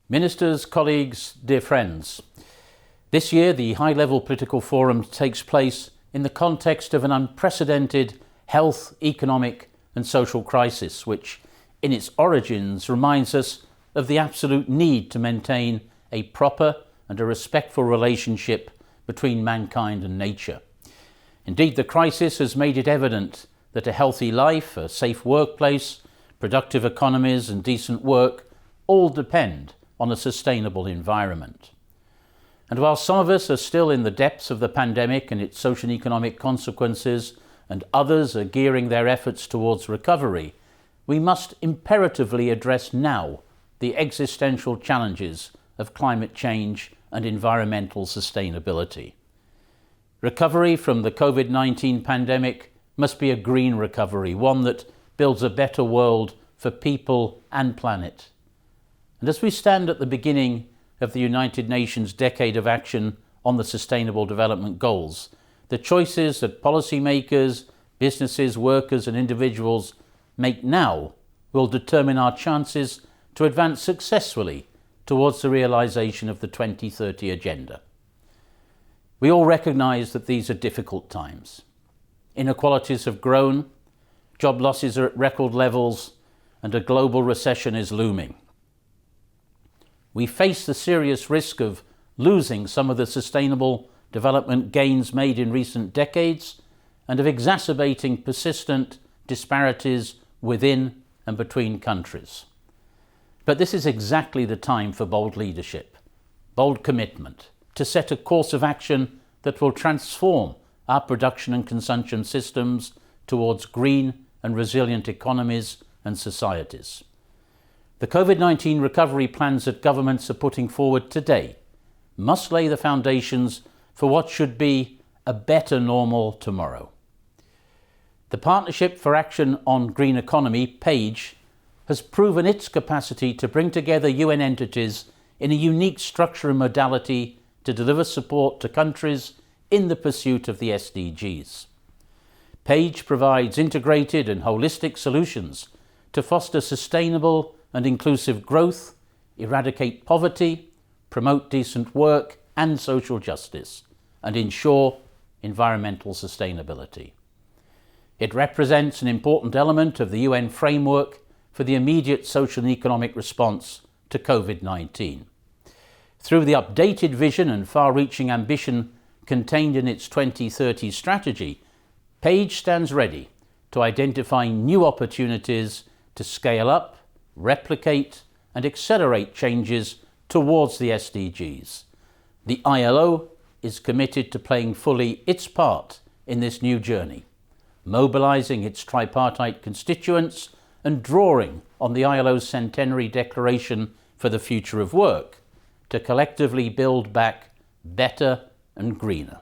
Ministers, colleagues, dear friends, this year the high-level political forum takes place in the context of an unprecedented health, economic and social crisis, which in its origins reminds us of the absolute need to maintain a proper and a respectful relationship between mankind and nature. Indeed, the crisis has made it evident that a healthy life, a safe workplace, productive economies and decent work all depend on a sustainable environment. And while some of us are still in the depths of the pandemic and its social and economic consequences, and others are gearing their efforts towards recovery, we must imperatively address now the existential challenges of climate change and environmental sustainability. Recovery from the COVID-19 pandemic must be a green recovery, one that builds a better world for people and planet. And as we stand at the beginning of the United Nations Decade of Action on the Sustainable Development Goals, the choices that policymakers, businesses, workers and individuals make now will determine our chances to advance successfully towards the realization of the 2030 Agenda. We all recognize that these are difficult times. Inequalities have grown, job losses are at record levels, and a global recession is looming. We face the serious risk of losing some of the sustainable development gains made in recent decades and of exacerbating persistent disparities within and between countries. But this is exactly the time for bold leadership, bold commitment, to set a course of action that will transform our production and consumption systems towards green and resilient economies and societies. The COVID-19 recovery plans that governments are putting forward today must lay the foundations for what should be a better normal tomorrow. The Partnership for Action on Green Economy, PAGE, has proven its capacity to bring together UN entities in a unique structure and modality to deliver support to countries in the pursuit of the SDGs. PAGE provides integrated and holistic solutions to foster sustainable and inclusive growth, eradicate poverty, promote decent work and social justice, and ensure environmental sustainability. It represents an important element of the UN framework for the immediate social and economic response to COVID-19. Through the updated vision and far-reaching ambition contained in its 2030 strategy, PAGE stands ready to identify new opportunities to scale up, replicate and accelerate changes towards the SDGs. The ILO is committed to playing fully its part in this new journey, mobilizing its tripartite constituents and drawing on the ILO's Centenary Declaration for the Future of Work to collectively build back better and greener.